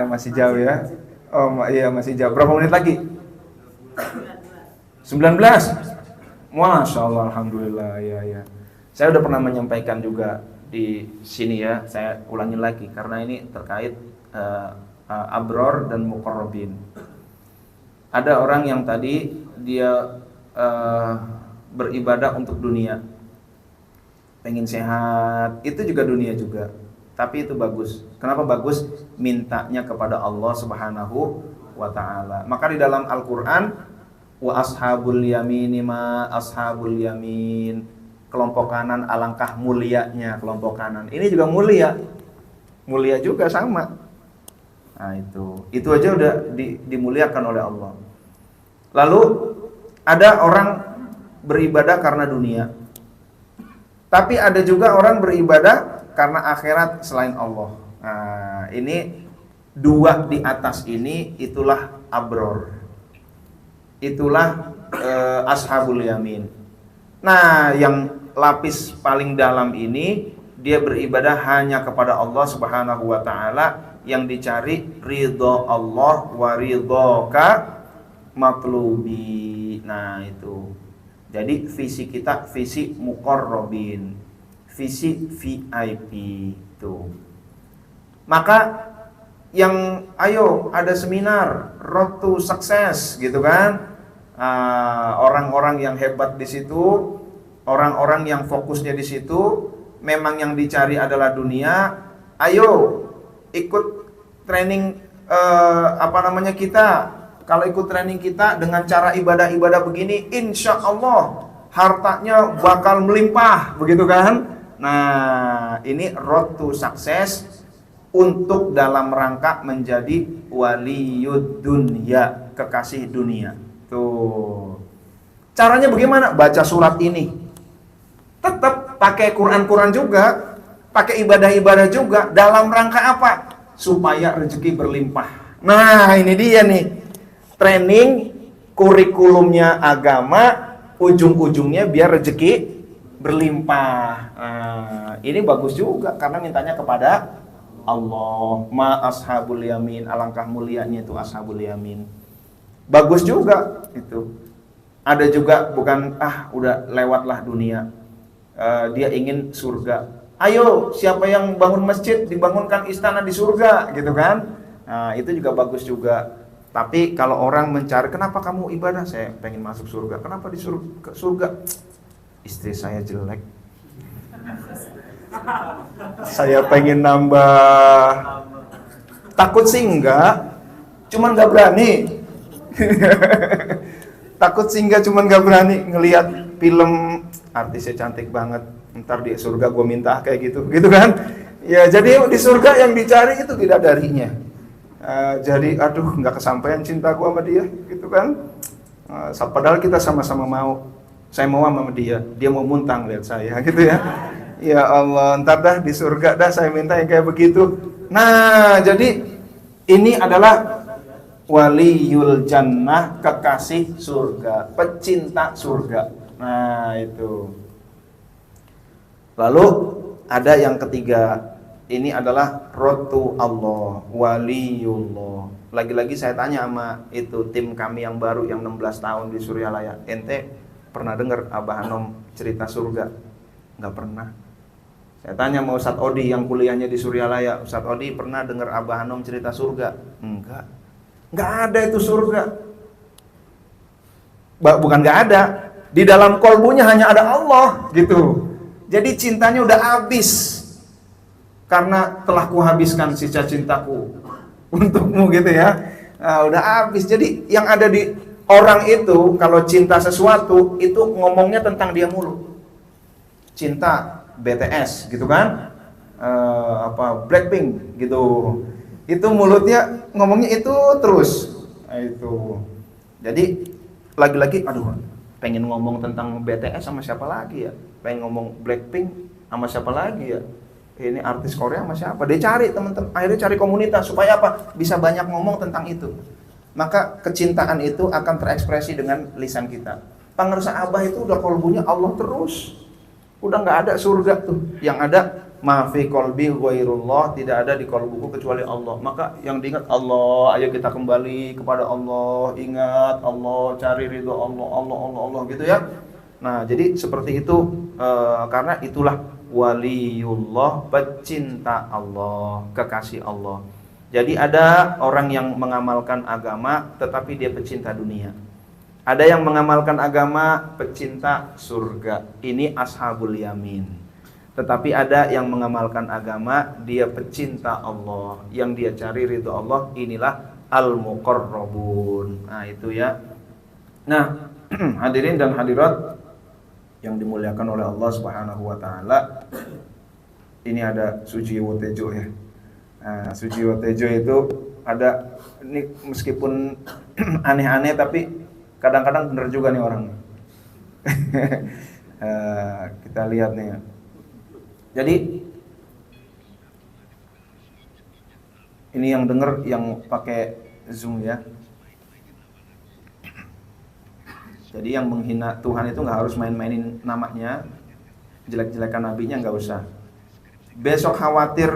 Masih jauh ya. Oh iya masih jauh. Berapa menit lagi? 19. Masya Allah, alhamdulillah ya. Saya udah pernah menyampaikan juga di sini ya. Saya ulangi lagi karena ini terkait abror dan muqarrabin. Ada orang yang tadi dia beribadah untuk dunia. Pengen sehat, itu juga dunia juga. Tapi itu bagus. Kenapa bagus? Mintanya kepada Allah Subhanahu wa ta'ala. Maka di dalam Al-Qur'an, wa ashabul yamini ma ashabul yamin. Kelompok kanan alangkah mulianya kelompok kanan. Ini juga mulia. Mulia juga sama. Nah, itu aja udah dimuliakan oleh Allah. Lalu ada orang beribadah karena dunia. Tapi ada juga orang beribadah karena akhirat selain Allah. Nah, ini dua di atas ini itulah abror. Itulah ashabul yamin. Nah, yang lapis paling dalam ini dia beribadah hanya kepada Allah Subhanahu wa taala, yang dicari ridho Allah wa ridhoka matlubi. Nah, itu. Jadi visi kita visi muqarrabin, visi VIP itu. Maka yang ayo ada seminar Road to Success gitu kan. Orang-orang yang hebat di situ, orang-orang yang fokusnya di situ, memang yang dicari adalah dunia. Ayo ikut training kita. Kalau ikut training kita dengan cara ibadah-ibadah begini, insya Allah hartanya bakal melimpah, begitu kan? Nah, ini road to success untuk dalam rangka menjadi waliyud dunya, kekasih dunia. Tuh. Caranya bagaimana? Baca surat ini. Tetap pakai Quran-Quran juga, pakai ibadah-ibadah juga. Dalam rangka apa? Supaya rezeki berlimpah. Nah, ini dia nih. Training kurikulumnya agama, ujung-ujungnya biar rezeki berlimpah. Nah, ini bagus juga karena mintanya kepada Allah. Ma ashabul yamin, alangkah mulianya itu ashabul yamin. Bagus juga itu. Ada juga bukan udah lewatlah dunia. Dia ingin surga. Ayo, siapa yang bangun masjid dibangunkan istana di surga, gitu kan? Nah, itu juga bagus juga. Tapi kalau orang mencari, kenapa kamu ibadah? Saya pengen masuk surga. Kenapa disuruh ke surga? Istri saya jelek. Saya pengen nambah. Takut sih enggak, cuman nggak berani. Takut sih enggak, cuman nggak berani ngelihat film artisnya cantik banget. Ntar di surga gue minta kayak gitu kan? Ya jadi di surga yang dicari itu bidadarinya. Jadi aduh nggak kesampaian cinta gue sama dia, gitu kan? Padahal kita sama-sama mau. Saya mau sama dia mau muntah lihat saya, gitu ya. Ya Allah, ntar dah di surga dah saya minta yang kayak begitu. Nah, jadi ini adalah waliyul jannah, kekasih surga, pecinta surga. Nah, itu. Lalu ada yang ketiga. Ini adalah rotu Allah, waliyullah. Lagi-lagi saya tanya sama itu tim kami yang baru yang 16 tahun di Suryalaya. Ente pernah dengar Abah Anom cerita surga? Nggak pernah. Saya tanya sama Ustadz Odi yang kuliahnya di Suryalaya, Ustadz Odi pernah dengar Abah Anom cerita surga? Enggak. Nggak ada itu surga. Bukan nggak ada. Di dalam kolbunya hanya ada Allah, gitu. Jadi cintanya udah habis. Karena telah kuhabiskan sisa cintaku untukmu, gitu ya. Nah, udah habis. Jadi yang ada di orang itu kalau cinta sesuatu itu ngomongnya tentang dia mulu. Cinta BTS, gitu kan? Blackpink, gitu. Itu mulutnya ngomongnya itu terus. Nah, itu. Jadi lagi-lagi, aduh, pengen ngomong tentang BTS sama siapa lagi ya? Pengen ngomong Blackpink sama siapa lagi ya? Ini artis Korea sama siapa? Dia cari teman-teman, akhirnya cari komunitas supaya apa? Bisa banyak ngomong tentang itu. Maka kecintaan itu akan terekspresi dengan lisan kita. Pangersa Abah itu udah kolbunya Allah terus. Udah nggak ada surga tuh. Yang ada ma fi qalbi ghairullah, tidak ada di kolbuku kecuali Allah. Maka yang diingat Allah, ayo kita kembali kepada Allah, ingat Allah, cari ridho Allah, Allah gitu ya. Nah, jadi seperti itu karena itulah waliyullah, pecinta Allah, kekasih Allah. Jadi ada orang yang mengamalkan agama tetapi dia pecinta dunia. Ada yang mengamalkan agama pecinta surga. Ini ashabul yamin. Tetapi ada yang mengamalkan agama dia pecinta Allah, yang dia cari ridho Allah, inilah al-muqarrabun. Nah, itu ya. Nah, hadirin dan hadirat yang dimuliakan oleh Allah Subhanahu wa taala. Ini ada Sujiwo Tejo ya. Nah, Sujiwo Tejo itu ada, ini meskipun aneh-aneh tapi kadang-kadang benar juga nih orangnya. Kita lihat nih. Jadi ini yang denger yang pakai Zoom ya. Jadi yang menghina Tuhan itu nggak harus main-mainin namanya, jelek-jelekan nabinya nggak usah. Besok khawatir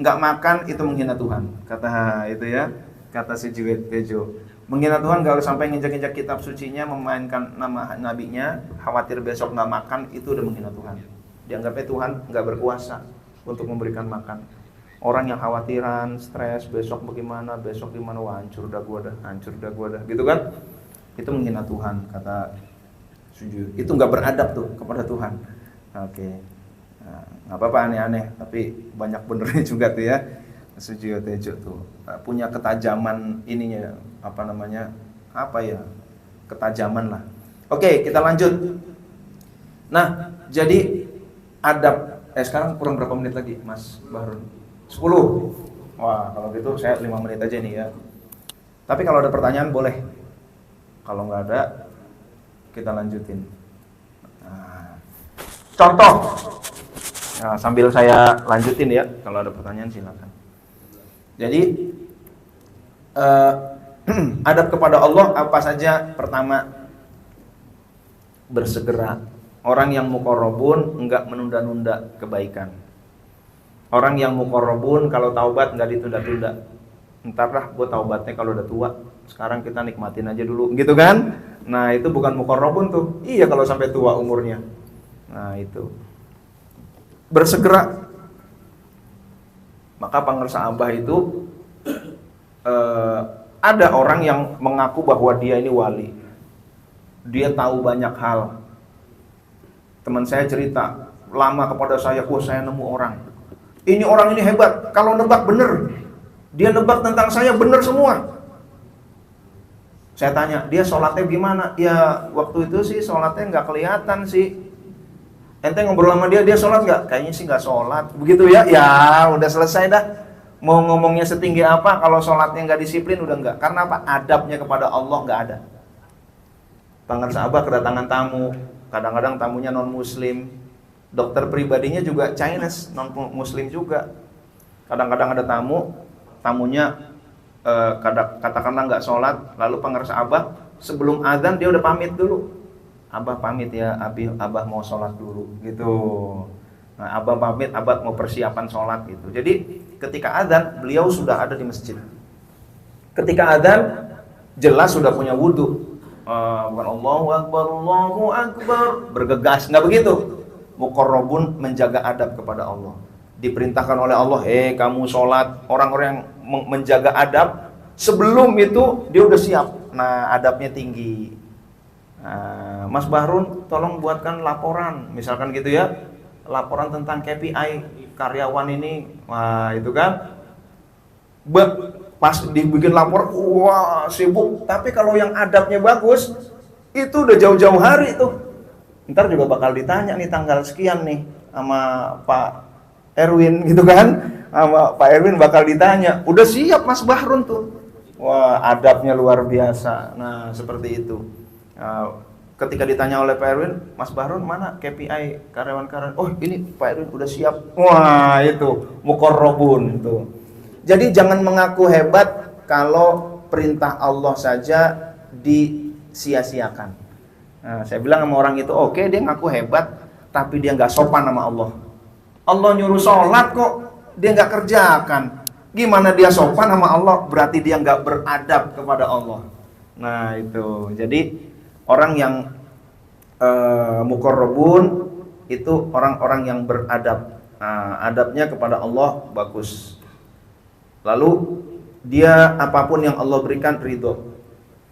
nggak makan itu menghina Tuhan, kata itu ya, kata si Tejo. Menghina Tuhan nggak harus sampai nginjak-injak kitab sucinya, memainkan nama nabinya, khawatir besok nggak makan itu udah menghina Tuhan. Dianggapnya Tuhan nggak berkuasa untuk memberikan makan. Orang yang khawatiran, stres, besok bagaimana, besok gimana, wah hancur dah gua dah, gitu kan? Itu menghina Tuhan, kata Suju. Itu nggak beradab tuh kepada Tuhan. Oke, nggak apa-apa aneh-aneh, tapi banyak benernya juga tuh ya. Suju Tejo tuh punya ketajaman ininya, ketajaman lah. Oke, kita lanjut. Nah, jadi adab. Sekarang kurang berapa menit lagi, Mas Bahrun? 10. Wah, kalau gitu saya 5 menit aja nih ya. Tapi kalau ada pertanyaan boleh. Kalau nggak ada, kita lanjutin. Nah, contoh. Nah, sambil saya lanjutin ya. Kalau ada pertanyaan silakan. Jadi, adab kepada Allah apa saja? Pertama, bersegera. Orang yang muqarrabun enggak menunda-nunda kebaikan. Orang yang muqarrabun kalau taubat enggak ditunda-tunda. Entarlah gue taubatnya kalau udah tua. Sekarang kita nikmatin aja dulu, gitu kan? Nah, itu bukan muqarrabun tuh. Iya kalau sampai tua umurnya. Nah, itu. Bersegera. Maka pangersa Abah itu ada orang yang mengaku bahwa dia ini wali. Dia tahu banyak hal. Teman saya cerita, lama kepada saya, wah saya nemu orang. Ini orang ini hebat, kalau nebak bener. Dia nebak tentang saya bener semua. Saya tanya, dia sholatnya gimana? Ya waktu itu sih sholatnya nggak kelihatan sih. Ente ngobrol sama dia sholat nggak? Kayaknya sih nggak sholat. Begitu ya? Ya udah selesai dah. Mau ngomongnya setinggi apa, kalau sholatnya nggak disiplin udah nggak. Karena apa? Adabnya kepada Allah nggak ada. Pangersa Abah kedatangan tamu. Kadang-kadang tamunya non-muslim. Dokter pribadinya juga Chinese, non-muslim juga. Kadang-kadang ada tamunya katakanlah nggak sholat, lalu pangersa Abah sebelum azan dia udah pamit dulu. Abah pamit ya, Abah mau sholat dulu, gitu. Nah, Abah pamit, Abah mau persiapan sholat gitu. Jadi ketika azan beliau sudah ada di masjid. Ketika azan jelas sudah punya wudhu. Bukan Allahu Akbar, bergegas, nggak begitu. Muqarrabun menjaga adab kepada Allah. Diperintahkan oleh Allah, kamu sholat. Orang-orang yang menjaga adab sebelum itu dia udah siap. Nah, adabnya tinggi. Nah, Mas Bahrun, tolong buatkan laporan, misalkan gitu ya, laporan tentang KPI karyawan ini. Wah, itu kan. Pas dibikin lapor, wah sibuk. Tapi kalau yang adabnya bagus, itu udah jauh-jauh hari tuh. Ntar juga bakal ditanya nih tanggal sekian nih sama Pak Erwin gitu kan. Sama Pak Erwin bakal ditanya, udah siap Mas Bahrun tuh. Wah, adabnya luar biasa. Nah, seperti itu. Ketika ditanya oleh Pak Erwin, Mas Bahrun mana KPI karyawan-karyawan? Oh, ini Pak Erwin udah siap. Wah, itu muqarrabun tuh. Jadi jangan mengaku hebat kalau perintah Allah saja disia-siakan. Nah, saya bilang sama orang itu, oke, dia ngaku hebat, tapi dia nggak sopan sama Allah. Allah nyuruh sholat kok, dia nggak kerjakan. Gimana dia sopan sama Allah? Berarti dia nggak beradab kepada Allah. Nah itu, jadi orang yang muqarrabun itu orang-orang yang beradab. Nah, adabnya kepada Allah bagus. Lalu dia apapun yang Allah berikan ridho.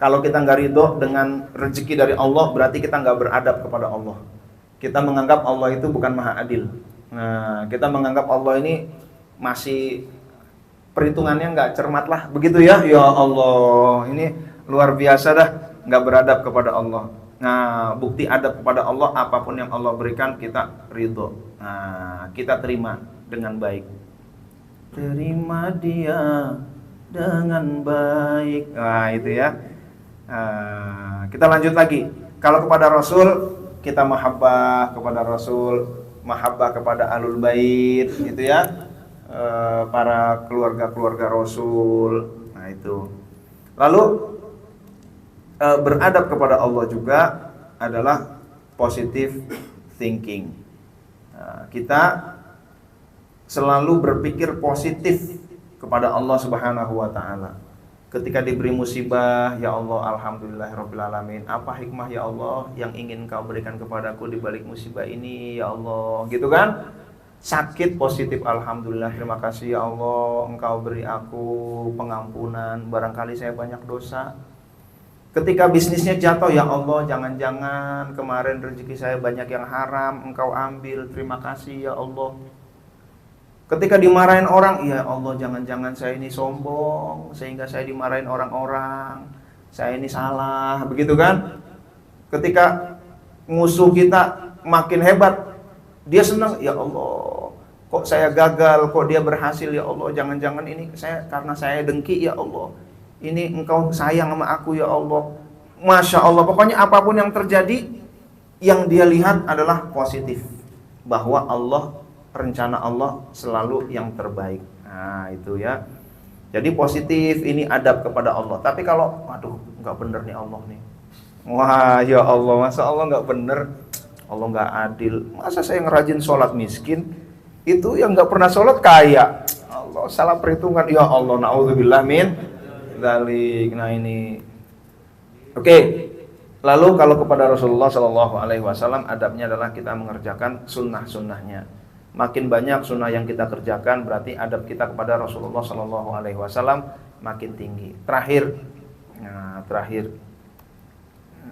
Kalau kita nggak ridho dengan rezeki dari Allah, berarti kita nggak beradab kepada Allah. Kita menganggap Allah itu bukan maha adil. Nah, kita menganggap Allah ini masih perhitungannya nggak cermat lah, begitu ya. Ya Allah, ini luar biasa dah, nggak beradab kepada Allah. Nah, bukti adab kepada Allah, apapun yang Allah berikan kita ridho. Nah, kita terima dengan baik. Terima dia dengan baik. Nah itu ya. Kita lanjut lagi. Kalau kepada Rasul kita mahabbah kepada Rasul, mahabbah kepada Ahlul Bait, gitu ya. Para keluarga-keluarga Rasul. Nah itu. Lalu beradab kepada Allah juga adalah positive thinking. Kita selalu berpikir positif kepada Allah Subhanahu wa taala. Ketika diberi musibah, ya Allah, alhamdulillahirabbil alamin. Apa hikmah ya Allah yang ingin Kau berikan kepadaku di balik musibah ini, ya Allah. Gitu kan? Sakit positif, alhamdulillah, terima kasih ya Allah, Engkau beri aku pengampunan, barangkali saya banyak dosa. Ketika bisnisnya jatuh, ya Allah, jangan-jangan kemarin rezeki saya banyak yang haram, Engkau ambil, terima kasih ya Allah. Ketika dimarahin orang, ya Allah, jangan-jangan saya ini sombong sehingga saya dimarahin orang-orang, saya ini salah, begitu kan? Ketika musuh kita makin hebat, dia senang, ya Allah, kok saya gagal, kok dia berhasil ya Allah, jangan-jangan ini karena saya dengki ya Allah, ini engkau sayang sama aku ya Allah. Masya Allah, pokoknya apapun yang terjadi, yang dia lihat adalah positif, bahwa rencana Allah selalu yang terbaik. Nah itu ya, jadi positif, ini adab kepada Allah. Tapi kalau waduh nggak bener nih Allah nih, wah ya Allah, masa Allah nggak bener, Allah nggak adil, masa saya ngerajin sholat miskin, itu yang nggak pernah sholat kaya, Allah salah perhitungan, ya Allah, naudzubillah min dzalik. Nah ini oke. Lalu kalau kepada Rasulullah Shallallahu Alaihi Wasallam, adabnya adalah kita mengerjakan sunnah-sunnahnya. Makin banyak sunnah yang kita kerjakan, berarti adab kita kepada Rasulullah Shallallahu Alaihi Wasallam makin tinggi. Terakhir,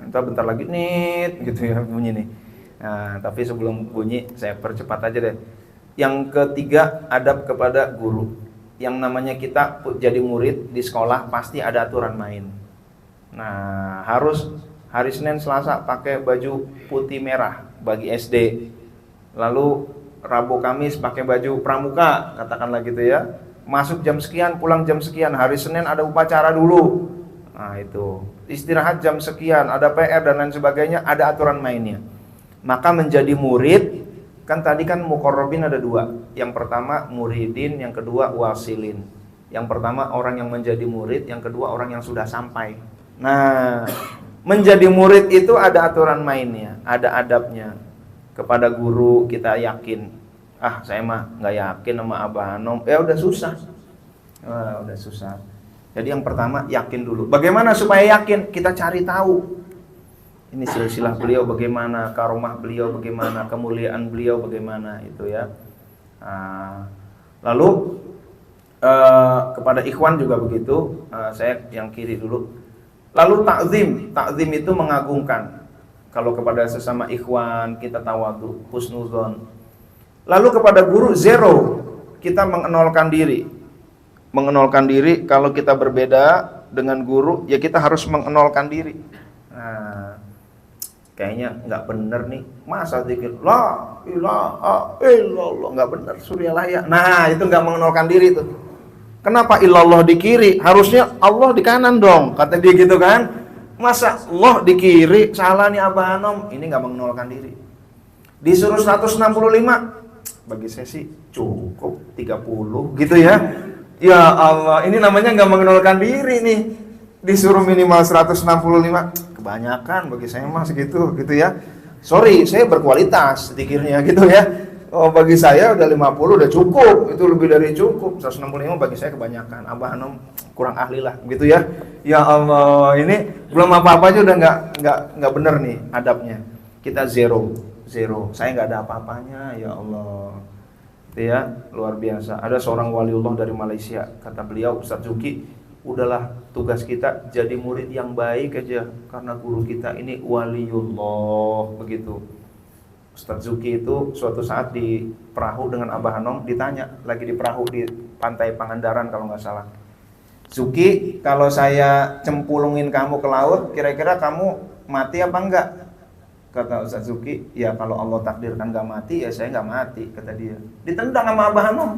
entah bentar lagi nih, gitu ya bunyi nih. Nah, tapi sebelum bunyi, saya percepat aja deh. Yang ketiga, adab kepada guru. Yang namanya kita jadi murid di sekolah pasti ada aturan main. Nah, harus hari Senin Selasa pakai baju putih merah bagi SD. Lalu Rabu Kamis pakai baju pramuka, katakanlah gitu ya. Masuk jam sekian, pulang jam sekian. Hari Senin ada upacara dulu. Nah itu, istirahat jam sekian, ada PR dan lain sebagainya, ada aturan mainnya. Maka menjadi murid, kan tadi kan muqarrabin ada dua. Yang pertama muridin, yang kedua wasilin. Yang pertama orang yang menjadi murid, yang kedua orang yang sudah sampai. Nah, menjadi murid itu ada aturan mainnya, ada adabnya. Kepada guru kita yakin, saya mah nggak yakin sama Abah Hanom, ya udah susah. Udah susah. Jadi yang pertama yakin dulu. Bagaimana supaya yakin? Kita cari tahu. Ini silsilah beliau bagaimana, karomah beliau bagaimana, kemuliaan beliau bagaimana, itu ya. Lalu kepada ikhwan juga begitu. Saya yang kiri dulu. Lalu takzim itu mengagungkan. Kalau kepada sesama ikhwan kita tawadhu, husnuzon. Lalu kepada guru zero, kita mengenolkan diri. Mengenolkan diri, kalau kita berbeda dengan guru, ya kita harus mengenolkan diri. Nah, kayaknya nggak bener nih, masa zikir la ilaha illallah nggak bener, suriyalah ya. Nah itu nggak mengenolkan diri tuh. Kenapa illallah di kiri? Harusnya Allah di kanan dong, kata dia gitu kan. Masa Allah di kiri, salah nih Abah Hanom. Ini nggak mengenolkan diri. Disuruh 165, bagi saya sih cukup 30 gitu ya. Ya Allah, ini namanya nggak mengenolkan diri nih. Disuruh minimal 165, kebanyakan bagi saya mah segitu gitu ya. Sorry, saya berkualitas zikirnya gitu ya. Oh, bagi saya udah 50 udah cukup, itu lebih dari cukup. 165 bagi saya kebanyakan. Abah Hanom kurang ahli lah gitu ya. Ya Allah, ini belum apa-apa aja udah nggak bener nih adabnya. Kita zero. Saya nggak ada apa-apanya, ya Allah. Itu ya, luar biasa. Ada seorang waliullah dari Malaysia, kata beliau, Ustaz Zuki, udahlah tugas kita jadi murid yang baik aja, karena guru kita ini waliullah, begitu. Ustaz Zuki itu suatu saat di perahu dengan Abah Hanom, ditanya, lagi di perahu di pantai Pangandaran kalau nggak salah. Zuki, kalau saya cempulungin kamu ke laut, kira-kira kamu mati apa enggak? Kata Ustaz Zuki, ya kalau Allah takdirkan nggak mati, ya saya nggak mati, kata dia. Ditendang sama Abah Hanom.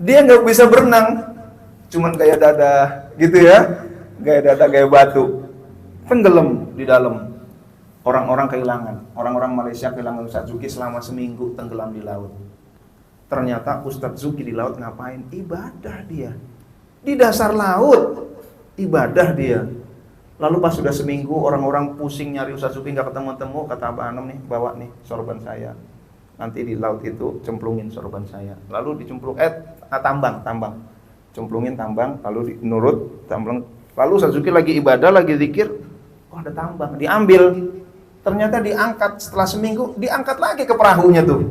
Dia nggak bisa berenang, cuman gaya dada gitu ya, gaya dada, gaya batu, tenggelam di dalam. Orang-orang kehilangan, orang-orang Malaysia kehilangan Ustaz Zuki selama seminggu tenggelam di laut. Ternyata Ustaz Zuki di laut ngapain? Ibadah dia. Di dasar laut, ibadah dia. Lalu pas sudah seminggu, orang-orang pusing nyari Ustaz Zuki nggak ketemu-temu, kata Abah Hanom nih, bawa nih sorban saya. Nanti di laut itu cemplungin sorban saya. Lalu dicemplung, tambang. Cemplungin tambang, lalu nurut tambang. Lalu Ustaz Zuki lagi ibadah, lagi zikir, ada tambang, diambil. Ternyata diangkat setelah seminggu, diangkat lagi ke perahunya tuh.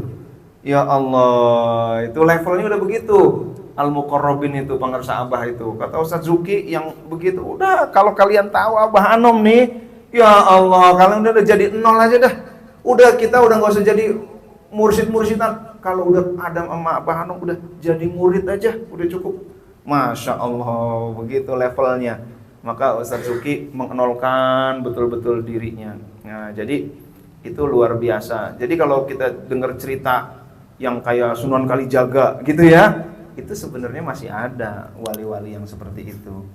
Ya Allah, itu levelnya udah begitu. Al-Muqarrabin itu, pengersa Abah itu. Kata Ustaz Zuki yang begitu, udah kalau kalian tahu Abah Hanom nih, ya Allah, kalian udah jadi nol aja dah. Udah kita udah nggak usah jadi mursyid-mursyidan. Kalau udah Adam sama Abah Hanom udah jadi murid aja, udah cukup. Masya Allah, begitu levelnya. Maka Ustaz Zuki mengenolkan betul-betul dirinya. Nah, jadi Itu luar biasa. Jadi kalau kita dengar cerita yang kayak Sunan Kalijaga gitu ya, itu sebenarnya masih ada wali-wali yang seperti itu.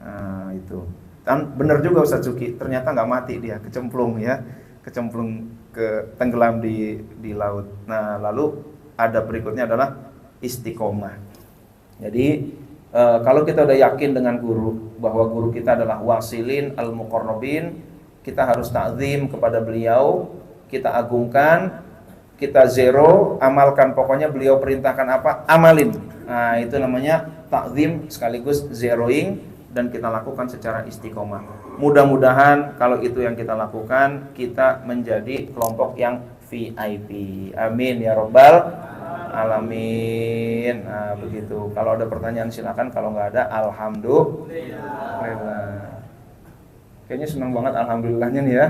Nah, itu. Dan benar juga Ustaz Zuki, ternyata nggak mati dia, kecemplung ya, kecemplung ke tenggelam di laut. Nah, lalu ada berikutnya adalah istiqomah. Jadi kalau kita udah yakin dengan guru bahwa guru kita adalah wasilin al-muqarrabin, kita harus takzim kepada beliau, kita agungkan, kita zero, amalkan, pokoknya beliau perintahkan apa, amalin. Nah, itu namanya takzim sekaligus zeroing, dan kita lakukan secara istiqomah. Mudah-mudahan kalau itu yang kita lakukan, kita menjadi kelompok yang VIP. Amin ya robbal alamin. Nah, begitu. Kalau ada pertanyaan silakan, kalau nggak ada, alhamdulillah. Kayaknya senang banget alhamdulillahnya nih ya.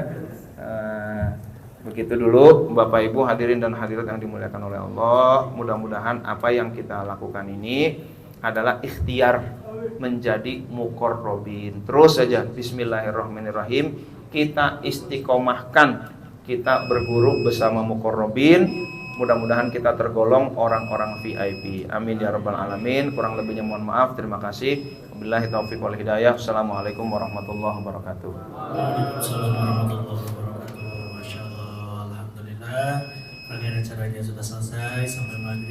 Begitu dulu Bapak Ibu hadirin dan hadirat yang dimuliakan oleh Allah. Mudah-mudahan apa yang kita lakukan ini adalah ikhtiar menjadi muqarrabin. Terus saja bismillahirrahmanirrahim, kita istiqomahkan, kita berguru bersama muqarrabin. Mudah-mudahan kita tergolong orang-orang VIP. Amin ya rabbal alamin. Kurang lebihnya mohon maaf. Terima kasih. Wabillahi taufiq wal hidayah. Assalamualaikum warahmatullahi wabarakatuh. Waalaikumsalam warahmatullahi wabarakatuh. Masya Allah, alhamdulillah. Rangkaian acaranya sudah selesai sampai maghrib.